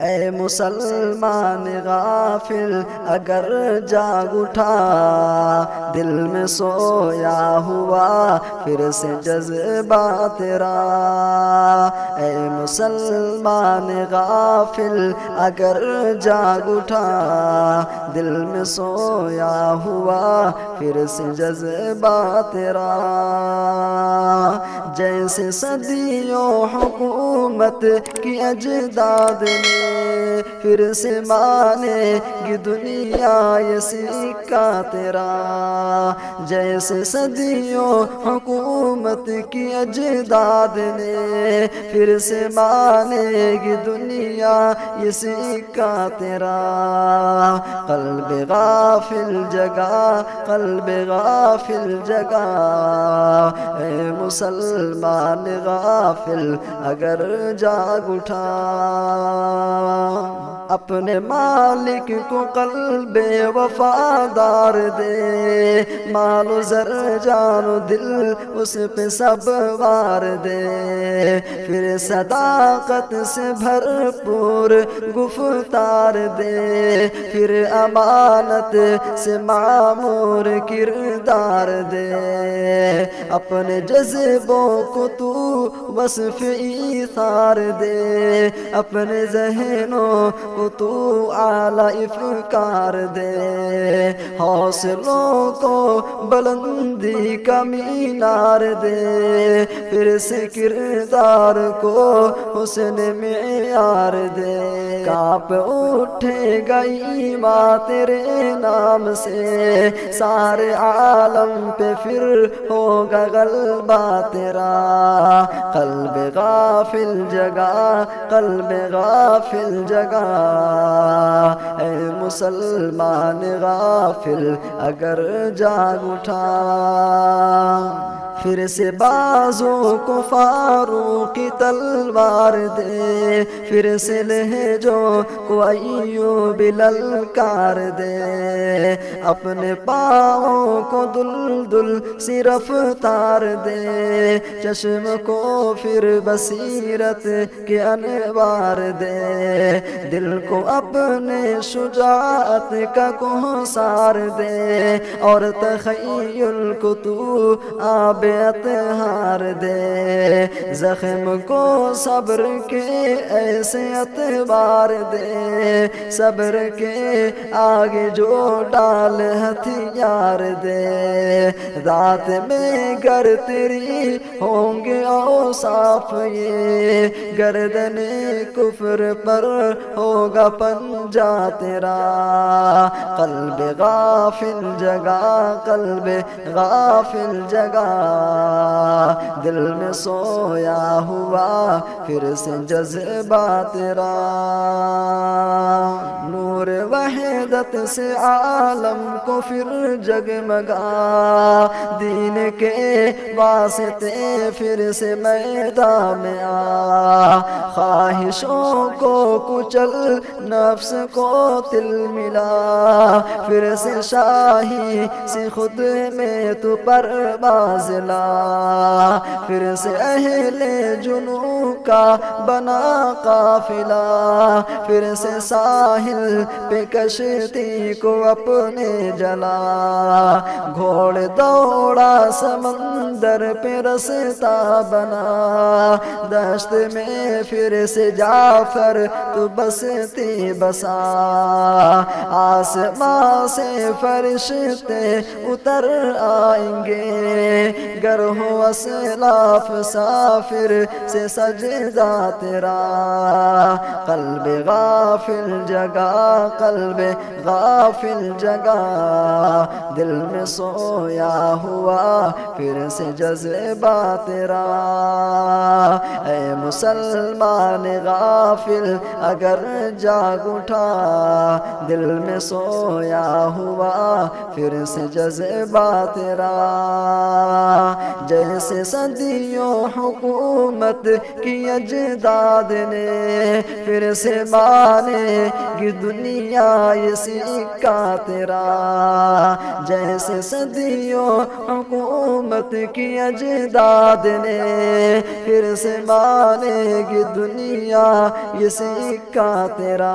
اے مسلمان غافل اگر جاگ اٹھا، دل میں سویا ہوا پھر سے جذبہ تیرا۔ اے مسلمان غافل اگر جاگ اٹھا، دل میں سویا ہوا پھر سے جذبہ تیرا۔ جیسے صدیوں حکومت کی اجداد نے پھر سے مانے گی دنیا یہ سکہ تیرا۔ جیسے صدیوں حکومت کی اجداد نے پھر سے مانے گی دنیا یہ سکہ تیرا۔ قلب غافل جگا، قلب غافل جگا، اے مسلمان غافل اگر جاگ اٹھا۔ اپنے مالک کو قلب وفادار دے، مال و زر جان و دل اس پہ سب وار دے، پھر صداقت سے بھرپور گفتار دے، پھر امانت سے معمور کردار دے۔ اپنے جذبوں کو تو وصف ایثار دے، اپنے ذہنوں کو تو اعلی افکار دے، حوصلوں کو بلندی کا مینار دے، پھر سے کردار کو حسن معیار دے۔ کانپ اٹھے گا ایمان تیرے نام سے، سارے عالم پہ پھر ہوگا غلبہ تیرا۔ قلب غافل جگا، قلب غافل جگا، اے مسلمان غافل اگر جاگ اٹھا۔ پھر سے بازوں کو فاروق کی تلوار دے، پھر سے لہجوں کو ایوب للکار دے، اپنے پاؤں کو دلدل سی رفتار دے، چشم کو پھر بصیرت کے انوار دے، دل کو اپنے شجاعت کا کوثار دے، اور تخیل کو تو آب اطہار دے، زخم کو صبر کے ایسے اعتبار دے، صبر کے آگے جو ڈال ہتھیار دے، ذات میں گر تیری ہوں گے اوصاف یہ، گردن کفر پر ہوگا پنجہ تیرا۔ قلب غافل جگا، قلب غافل جگا، دل میں سویا ہوا پھر سے جذبہ تیرا۔ نور وحدت سے عالم کو پھر جگمگا، دین کے واسطے پھر سے میدان میں آ، خواہشوں کو کچل نفس کو تل ملا، پھر سے شاہی سی خود میں تو پرواز لا، پھر سے اہل جنوں کا بنا قافلہ، پھر سے ساحل پہ کشتی کو اپنے جلا، گھوڑ دوڑا سمندر پہ رستا بنا، دشت میں پھر سے جعفر تو بستی بسا، آسماں سے فرشتے اتر آئیں گے، گر ہو اسلاف سافر سے سجدہ تیرا۔ قلب غافل جگا، قلب غافل جگا، دل میں سویا ہوا پھر سے جذبہ تیرا۔ اے مسلمان غافل اگر جاگ اٹھا، دل میں سویا ہوا پھر سے جذبہ تیرا۔ جیسے صدیوں حکومت کی اجداد نے پھر سے مانے گی دنیا یہ سکہ تیرا، جیسے صدیوں حکومت کی اجداد نے، پھر سے مانے گی دنیا یہ سکہ تیرا۔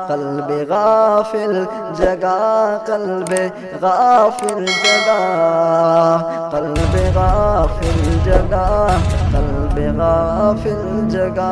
قلب غافل جگا، قلب غافل جگا، قلب غافل جگا، قلب غافل جگا۔